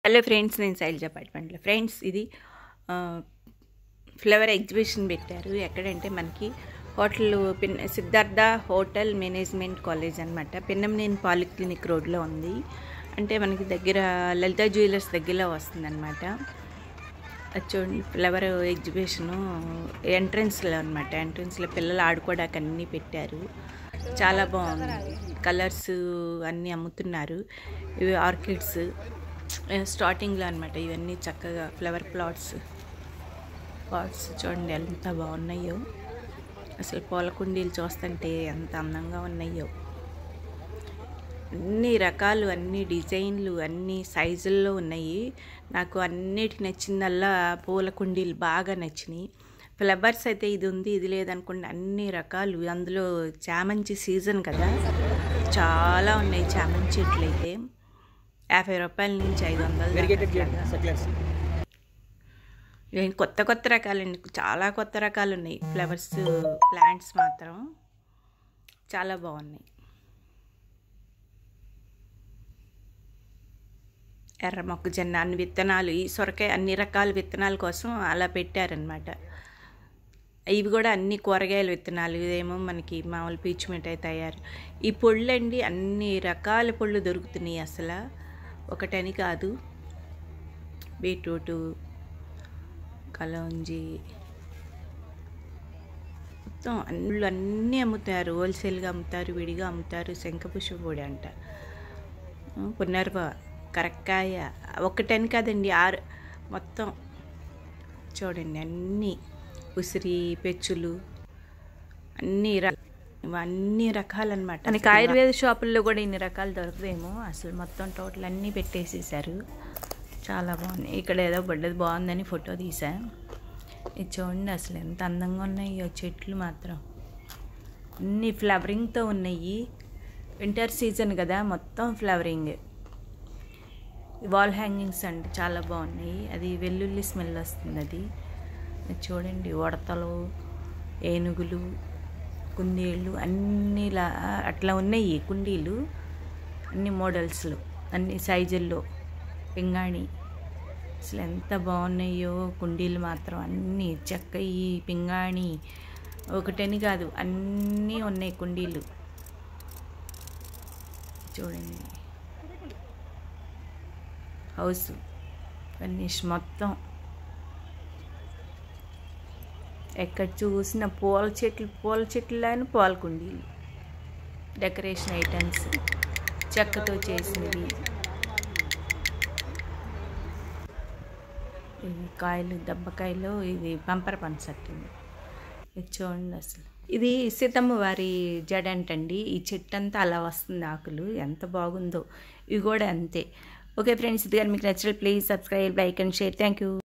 Hello friends, నేను శైలజ అపార్ట్మెంట్లో. Friends, ఇది ఫ్లవర్ ఎగ్జిబిషన్ పెట్టారు. ఎక్కడంటే మనకి hotel Siddhartha hotel management college అనమాట. పిన్నంనేని పాలిక్లినిక్ రోడ్లో ఉంది. అంటే మనకి దగ్గర లలిత జ్యువెలర్స్ దగ్గరలో వస్తుందన్నమాట. అది చూడండి, ఫ్లవర్ ఎగ్జిబిషను ఎంట్రన్స్లో అనమాట. ఎంట్రన్స్లో పిల్లలు ఆడుకోవడానికి అన్నీ పెట్టారు. చాలా బాగుంది. కలర్స్ అన్నీ అమ్ముతున్నారు. ఇవి ఆర్కిడ్స్ స్టార్టింగ్లో అనమాట. ఇవన్నీ చక్కగా ఫ్లవర్ పాట్స్ చూడండి ఎంత బాగున్నాయో. అసలు పూల కుండీలు చూస్తుంటే ఎంత అందంగా ఉన్నాయో. అన్ని రకాలు, అన్ని డిజైన్లు, అన్ని సైజుల్లో ఉన్నాయి. నాకు అన్నిటికి నచ్చిందల్లా పూల కుండీలు బాగా నచ్చినాయి. ఫ్లవర్స్ అయితే ఇది ఉంది, ఇది లేదనుకోండి, అన్ని రకాలు. అందులో చామంతి సీజన్ కదా, చాలా ఉన్నాయి చామంతి చెట్లు అయితే. 50 రూపాయల నుంచి 500. కొత్త కొత్త రకాలండి, చాలా కొత్త రకాలు ఉన్నాయి. ఫ్లవర్స్ ప్లాంట్స్ మాత్రం చాలా బాగున్నాయి. ఎర్ర మొక్కజొన్న అన్ని విత్తనాలు, ఈ సొరకాయ అన్ని రకాల విత్తనాల కోసం అలా పెట్టారనమాట. ఇవి కూడా అన్ని కూరగాయల విత్తనాలు. ఇదేమో మనకి మామూలు పీచు మిఠాయి తయారు. ఈ పొళ్ళు అండి, అన్ని రకాల పొళ్ళు దొరుకుతున్నాయి. అసలు ఒకటని కాదు. బీట్రూటు, కలౌంజి, మొత్తం అన్నీ అమ్ముతారు. హోల్సేల్గా అమ్ముతారు, విడిగా అమ్ముతారు. శంఖపుష్ప పొడి అంట, పునర్వ, కరక్కాయ, ఒకటని కాదండి, 6 మొత్తం. చూడండి, అన్నీ ఉసిరి, పెచ్చులు, ఇవన్నీ రకాలన్నమాట. మనకి ఆయుర్వేద షాపుల్లో కూడా ఇన్ని రకాలు దొరకదేమో. అసలు మొత్తం టోటల్ అన్నీ పెట్టేసేసారు. చాలా బాగున్నాయి. ఇక్కడ ఏదో బొడ్డది బాగుందని ఫోటో తీసా. ఇది చూడండి అసలు ఎంత అందంగా ఉన్నాయో చెట్లు మాత్రం. అన్ని ఫ్లవరింగ్తో ఉన్నాయి. వింటర్ సీజన్ కదా, మొత్తం ఫ్లవరింగ్. వాల్ హ్యాంగింగ్స్ అంటే చాలా బాగున్నాయి. అది వెల్లుల్లి స్మెల్ వస్తుంది. అది చూడండి, ఉడతలు, ఏనుగులు, కుందేళ్ళు అన్నీ అట్లా ఉన్నాయి కుండీలు. అన్ని మోడల్స్లో, అన్ని సైజుల్లో. పింగాణి అసలు ఎంత బాగున్నాయో కుండీలు మాత్రం. అన్నీ చెక్కయి, పింగాణి, ఒకటని కాదు, అన్నీ ఉన్నాయి కుండీలు. చూడండి, హౌస్ ఫర్నిష్ మొత్తం. ఎక్కడ చూసిన పూల చెట్లు అని పూల కుండీలు, డెకరేషన్ ఐటమ్స్, చెక్కతో చేసినవి. ఇవి కాయలు, దెబ్బకాయలు, ఇవి పంపర పంచట్టు. ఇది చూడండి అసలు. ఇది సీతమ్మ వారి జడంటండి. ఈ చెట్టు అంతా అలా వస్తుంది, ఆకులు ఎంత బాగుందో. ఇవి కూడా అంతే. ఓకే ఫ్రెండ్స్, ఇది కానీ మీకు నచ్చినట్లయితే please subscribe, like and share. Thank you.